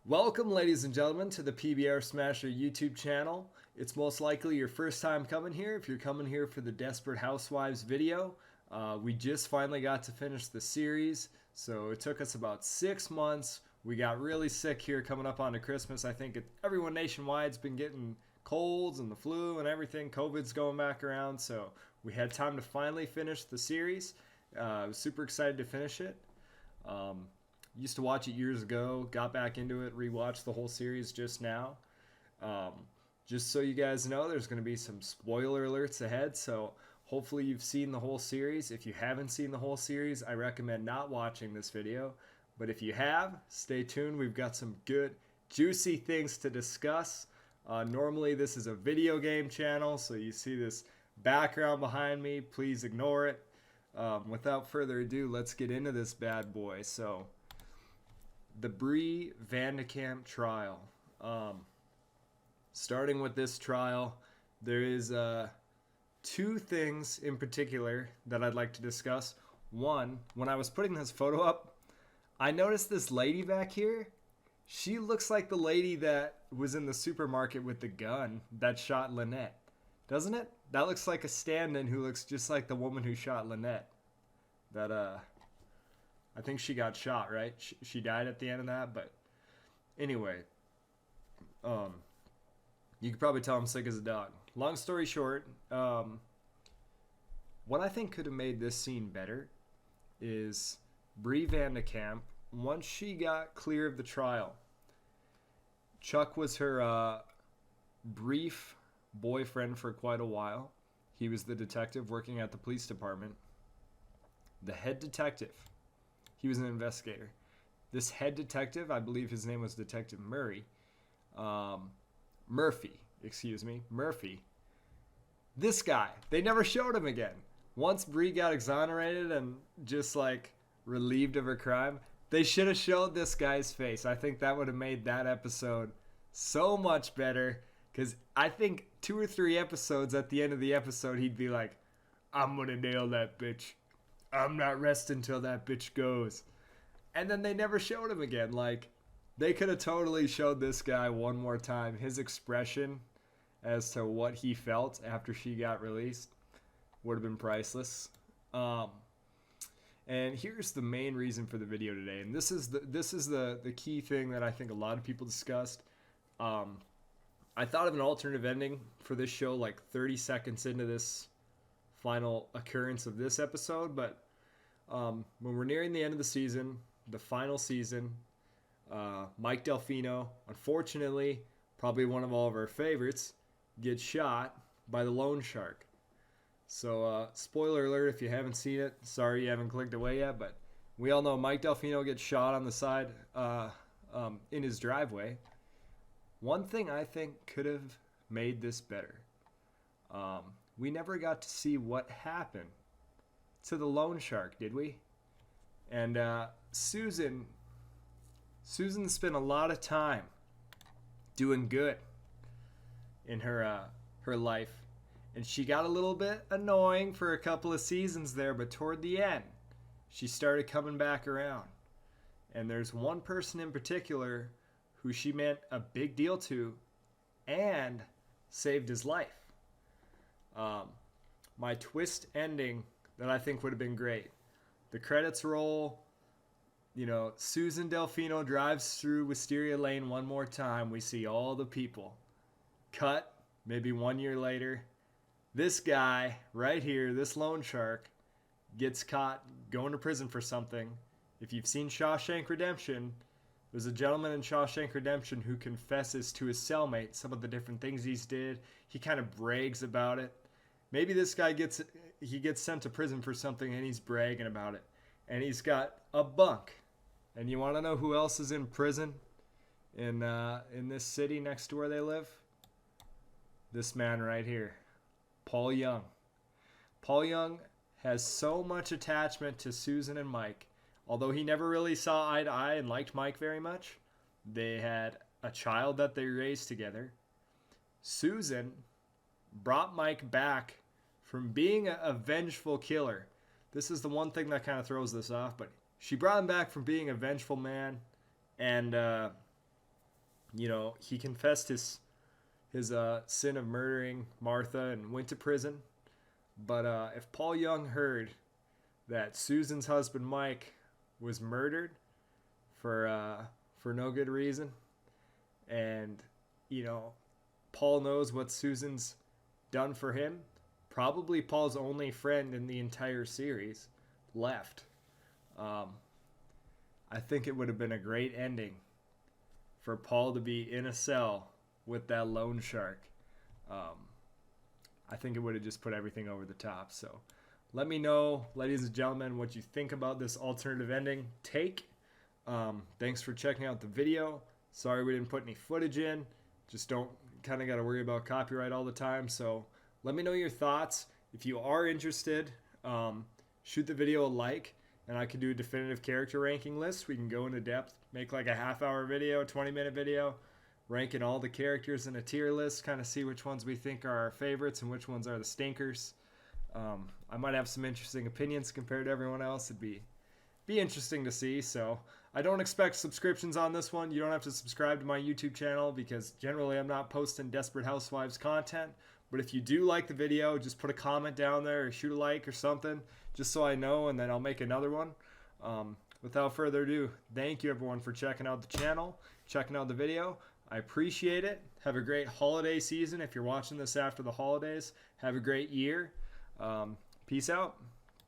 Welcome, ladies and gentlemen, to the PBR Smasher YouTube channel. It's most likely your first time coming here if you're coming here for the Desperate Housewives video. We just finally got to finish the series, so it took us about 6 months. We got really sick here coming up onto Christmas. I think everyone nationwide's been getting colds and the flu and everything. COVID's going back around, so we had time to finally finish the series. I was super excited to finish it. Used to watch it years ago, got back into it, rewatched the whole series just now. Um, just so you guys know, there's going to be some spoiler alerts ahead, so hopefully you've seen the whole series. If you haven't seen the whole series, I recommend not watching this video. But if you have, stay tuned. We've got some good, juicy things to discuss. Normally, this is a video game channel, so you see this background behind me. Please ignore it. Without further ado, let's get into this bad boy. So, the Bree Vandekamp trial. Starting with this trial, there is two things in particular that I'd like to discuss. One, when I was putting this photo up, I noticed this lady back here. She looks like the lady that was in the supermarket with the gun that shot Lynette. Doesn't it? That looks like a stand-in who looks just like the woman who shot Lynette. I think she got shot, right? She died at the end of that, but anyway, you could probably tell I'm sick as a dog. Long story short, what I think could have made this scene better is Bree Vandekamp, once she got clear of the trial, Chuck was her brief boyfriend for quite a while. He was the detective working at the police department. The head detective. He was an investigator. This head detective, I believe his name was Detective Murphy. Murphy. This guy, they never showed him again. Once Bree got exonerated and just like relieved of her crime, they should have showed this guy's face. I think that would have made that episode so much better. Because I think 2 or 3 episodes at the end of the episode, he'd be like, I'm going to nail that bitch. I'm not resting till that bitch goes. And then they never showed him again. Like, they could have totally showed this guy one more time. His expression as to what he felt after she got released would have been priceless. And here's the main reason for the video today. And this is the key thing that I think a lot of people discussed. I thought of an alternative ending for this show like 30 seconds into this final occurrence of this episode, but when we're nearing the end of the season, the final season, Mike Delfino, unfortunately, probably one of all of our favorites, gets shot by the loan shark. So, spoiler alert if you haven't seen it. Sorry you haven't clicked away yet, but we all know Mike Delfino gets shot on the side in his driveway. One thing I think could have made this better. We never got to see what happened to the loan shark, did we? And Susan spent a lot of time doing good in her life, and she got a little bit annoying for a couple of seasons there, but toward the end, she started coming back around. And there's one person in particular who she meant a big deal to and saved his life. My twist ending that I think would have been great. The credits roll. You know, Susan Delfino drives through Wisteria Lane one more time. We see all the people. Cut, maybe 1 year later. This guy right here, this loan shark, gets caught going to prison for something. If you've seen Shawshank Redemption, there's a gentleman in Shawshank Redemption who confesses to his cellmate some of the different things he's did. He kind of brags about it. Maybe this guy gets sent to prison for something and he's bragging about it. And he's got a bunk. And you want to know who else is in prison in this city next to where they live? This man right here, Paul Young. Paul Young has so much attachment to Susan and Mike. Although he never really saw eye to eye and liked Mike very much, they had a child that they raised together. Susan brought Mike back from being a vengeful killer. This is the one thing that kind of throws this off, but she brought him back from being a vengeful man and You know, he confessed his sin of murdering Martha and went to prison. But if Paul Young heard that Susan's husband Mike was murdered for no good reason, and you know, Paul knows what Susan's done for him, probably Paul's only friend in the entire series left. Um, I think it would have been a great ending for Paul to be in a cell with that loan shark. Um, I think it would have just put everything over the top. So let me know, ladies and gentlemen, what you think about this alternative ending take. Thanks for checking out the video. Sorry we didn't put any footage in. Just don't kind of got to worry about copyright all the time. So let me know your thoughts. If you are interested, shoot the video a like, and I could do a definitive character ranking list. We can go into depth, make like a half-hour video, 20-minute video, ranking all the characters in a tier list, kind of see which ones we think are our favorites and which ones are the stinkers. I might have some interesting opinions compared to everyone else. It'd be interesting to see. So I don't expect subscriptions on this one. You don't have to subscribe to my YouTube channel because generally I'm not posting Desperate Housewives content. But if you do like the video, just put a comment down there or shoot a like or something, just so I know, and then I'll make another one. Without further ado, thank you everyone for checking out the channel, checking out the video. I appreciate it. Have a great holiday season. If you're watching this after the holidays, have a great year. Peace out.